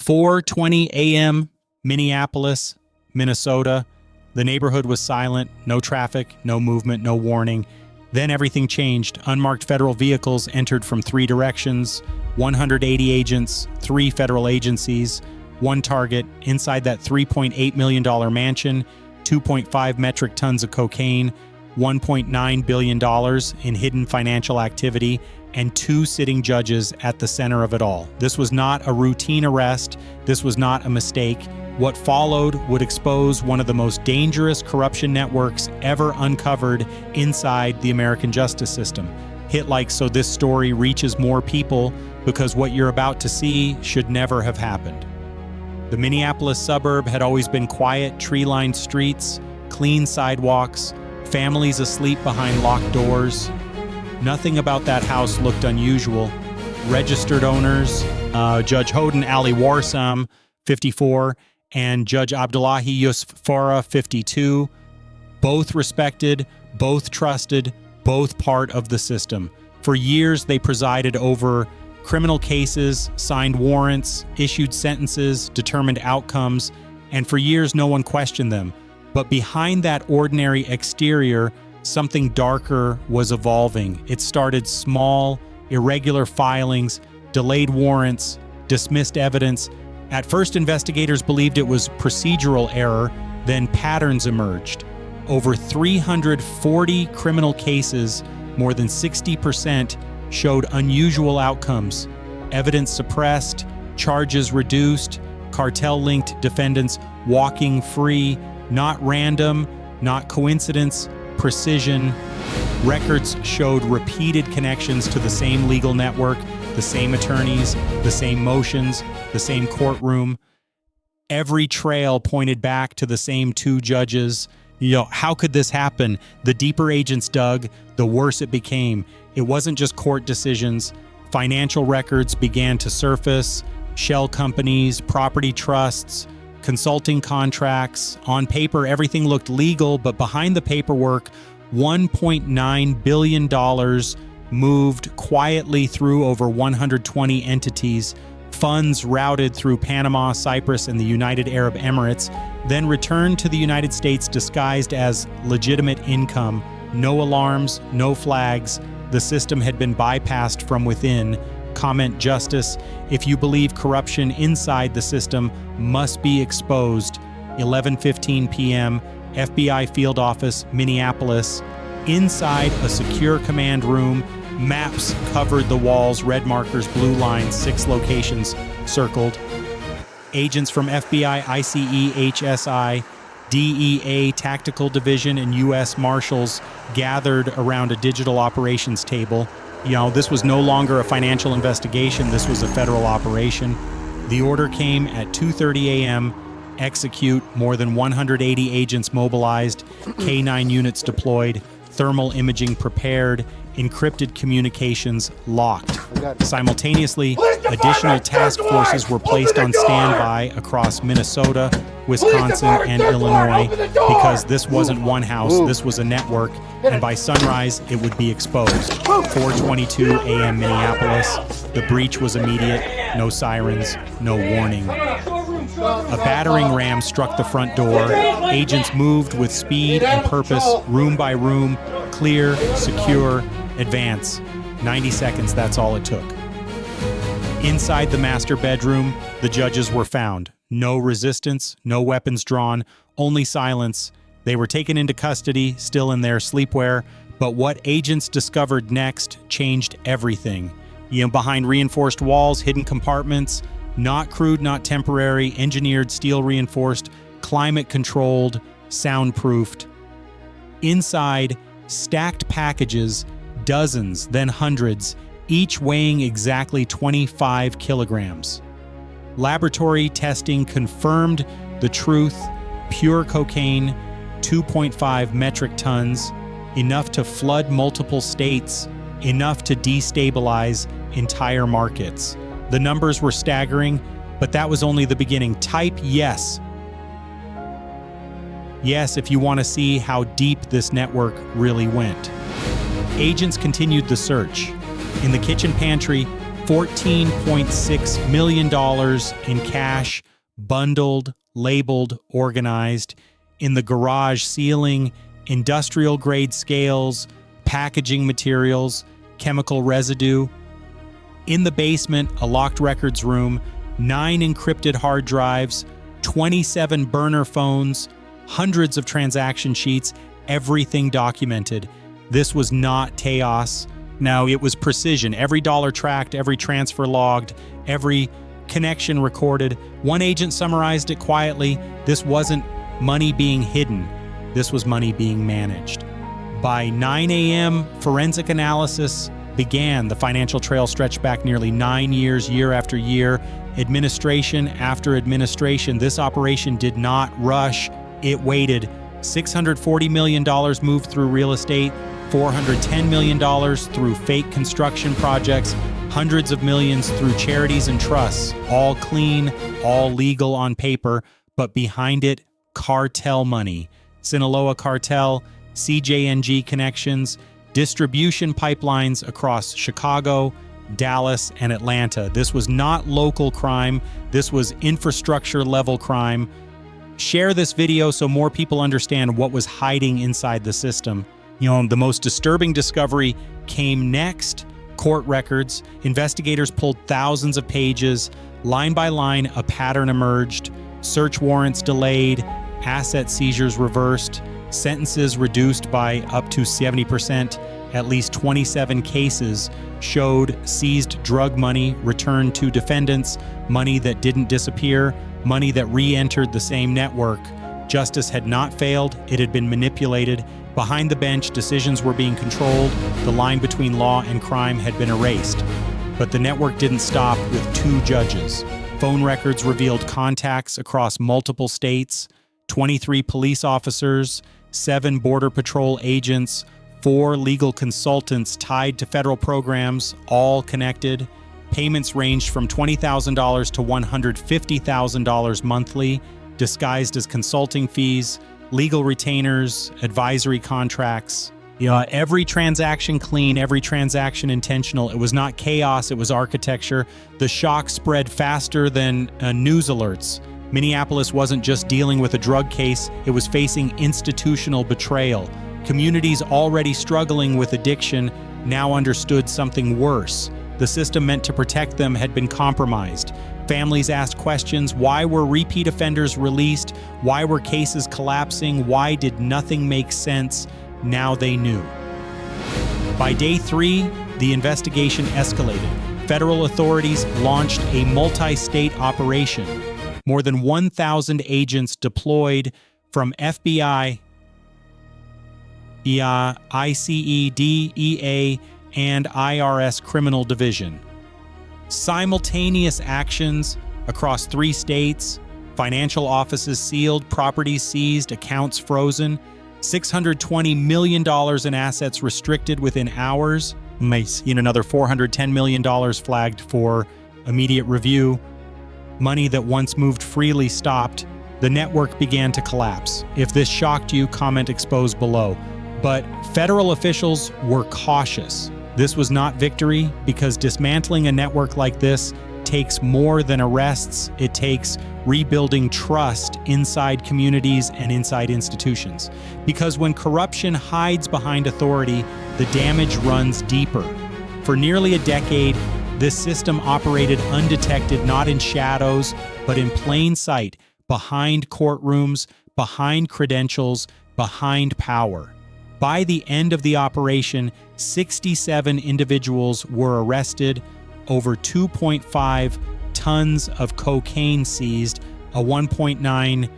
4:20 a.m., Minneapolis, Minnesota. The neighborhood was silent, no traffic, no movement, no warning. Then everything changed. Unmarked federal vehicles entered from 3 directions, 180 agents, 3 federal agencies, 1 target. Inside that $3.8 million mansion, 2.5 metric tons of cocaine, $1.9 billion in hidden financial activity, and 2 sitting judges at the center of it all. This was not a routine arrest. This was not a mistake. What followed would expose one of the most dangerous corruption networks ever uncovered inside the American justice system. Hit like so this story reaches more people, because what you're about to see should never have happened. The Minneapolis suburb had always been quiet, tree-lined streets, clean sidewalks, families asleep behind locked doors. Nothing about that house looked unusual. Registered owners, Judge Hoden Ali Warsam, 54, and Judge Abdullahi Yusufara, 52, both respected, both trusted, both part of the system. For years, they presided over criminal cases, signed warrants, issued sentences, determined outcomes, and for years, no one questioned them. But behind that ordinary exterior, something darker was evolving. It started small, irregular filings, delayed warrants, dismissed evidence. At first, investigators believed it was procedural error, then patterns emerged. Over 340 criminal cases, more than 60%, showed unusual outcomes. Evidence suppressed, charges reduced, cartel-linked defendants walking free, not random, not coincidence, precision. Records showed repeated connections to the same legal network, the same attorneys, the same motions, the same courtroom. Every trail pointed back to the same 2 judges. How could this happen? The deeper agents dug, the worse it became. It wasn't just court decisions. Financial records began to surface, shell companies, property trusts, consulting contracts. On paper, everything looked legal, but behind the paperwork, $1.9 billion moved quietly through over 120 entities. Funds routed through Panama, Cyprus, and the United Arab Emirates, then returned to the United States disguised as legitimate income. No alarms, no flags. The system had been bypassed from within. Comment Justice. If you believe corruption inside the system must be exposed. 11:15 p.m., FBI Field Office, Minneapolis. Inside a secure command room, maps covered the walls, red markers, blue lines, 6 locations circled. Agents from FBI, ICE, HSI, DEA, Tactical Division, and U.S. Marshals gathered around a digital operations table. This was no longer a financial investigation. This was a federal operation. The order came at 2:30 a.m. Execute. More than 180 agents mobilized, K9 units deployed, thermal imaging prepared, encrypted communications locked. Simultaneously, additional task forces were placed on standby across Minnesota, Wisconsin, and Illinois, because this wasn't one house, this was a network, and by sunrise, it would be exposed. 4:22 a.m. Minneapolis. The breach was immediate, no sirens, no warning. A battering ram struck the front door. Agents moved with speed and purpose, room by room, clear, secure, advance. 90 seconds, that's all it took. Inside the master bedroom, the judges were found. No resistance, no weapons drawn, only silence. They were taken into custody, still in their sleepwear, but what agents discovered next changed everything. Behind reinforced walls, hidden compartments, not crude, not temporary, engineered, steel reinforced, climate controlled, soundproofed. Inside, stacked packages, dozens, then hundreds, each weighing exactly 25 kilograms. Laboratory testing confirmed the truth: pure cocaine, 2.5 metric tons, enough to flood multiple states, enough to destabilize entire markets. The numbers were staggering, but that was only the beginning. Type yes. Yes, if you want to see how deep this network really went. Agents continued the search. In the kitchen pantry, $14.6 million in cash, bundled, labeled, organized. In the garage ceiling, industrial-grade scales, packaging materials, chemical residue. In the basement, a locked records room, 9 encrypted hard drives, 27 burner phones, hundreds of transaction sheets, everything documented. This was not chaos. Now, it was precision. Every dollar tracked, every transfer logged, every connection recorded. One agent summarized it quietly. This wasn't money being hidden. This was money being managed. By 9 a.m., forensic analysis began. The financial trail stretched back nearly 9 years, year after year, administration after administration. This operation did not rush. It waited. $640 million moved through real estate, $410 million through fake construction projects, hundreds of millions through charities and trusts, all clean, all legal on paper, but behind it, cartel money. Sinaloa cartel, CJNG connections, distribution pipelines across Chicago, Dallas, and Atlanta. This was not local crime. This was infrastructure level crime. Share this video so more people understand what was hiding inside the system. The most disturbing discovery came next. Court records. Investigators pulled thousands of pages. Line by line, a pattern emerged. Search warrants delayed. Asset seizures reversed. Sentences reduced by up to 70%. At least 27 cases showed seized drug money returned to defendants, money that didn't disappear, money that re-entered the same network. Justice had not failed, it had been manipulated. Behind the bench, decisions were being controlled, the line between law and crime had been erased. But the network didn't stop with 2 judges. Phone records revealed contacts across multiple states, 23 police officers, 7 Border Patrol agents, 4 legal consultants tied to federal programs, all connected. Payments ranged from $20,000 to $150,000 monthly, disguised as consulting fees, legal retainers, advisory contracts. Every transaction clean, every transaction intentional. It was not chaos, it was architecture. The shock spread faster than news alerts. Minneapolis wasn't just dealing with a drug case, it was facing institutional betrayal. Communities already struggling with addiction now understood something worse. The system meant to protect them had been compromised. Families asked questions. Why were repeat offenders released? Why were cases collapsing? Why did nothing make sense? Now they knew. By day 3, the investigation escalated. Federal authorities launched a multi-state operation. More than 1,000 agents deployed from FBI, ICE, DEA, and IRS Criminal Division. Simultaneous actions across 3 states, financial offices sealed, properties seized, accounts frozen, $620 million in assets restricted within hours. Another $410 million flagged for immediate review. Money that once moved freely stopped. The network began to collapse. If this shocked you, comment exposed below. But federal officials were cautious. This was not victory, because dismantling a network like this takes more than arrests. It takes rebuilding trust inside communities and inside institutions. Because when corruption hides behind authority, the damage runs deeper. For nearly a decade, this system operated undetected, not in shadows, but in plain sight, behind courtrooms, behind credentials, behind power. By the end of the operation, 67 individuals were arrested, over 2.5 tons of cocaine seized, a $1.9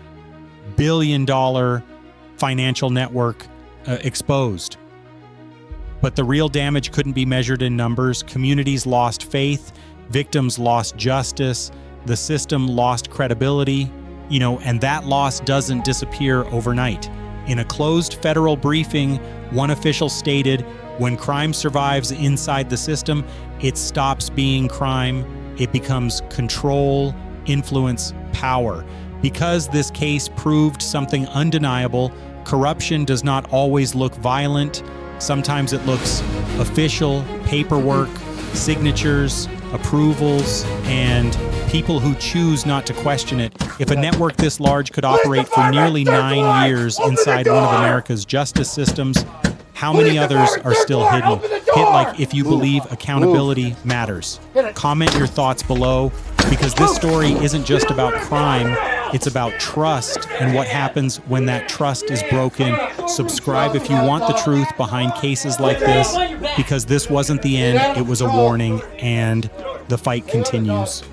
billion financial network exposed. But the real damage couldn't be measured in numbers. Communities lost faith, victims lost justice, the system lost credibility, and that loss doesn't disappear overnight. In a closed federal briefing, one official stated, when crime survives inside the system, it stops being crime. It becomes control, influence, power. Because this case proved something undeniable, corruption does not always look violent. Sometimes it looks official, paperwork, signatures, approvals, and people who choose not to question it. If a network this large could operate for nearly 9 years inside one of America's justice systems, how many others are still hidden? Hit like if you believe accountability matters. Comment your thoughts below, because this story isn't just about crime, it's about trust and what happens when that trust is broken. Subscribe if you want the truth behind cases like this, because this wasn't the end, it was a warning, and the fight continues.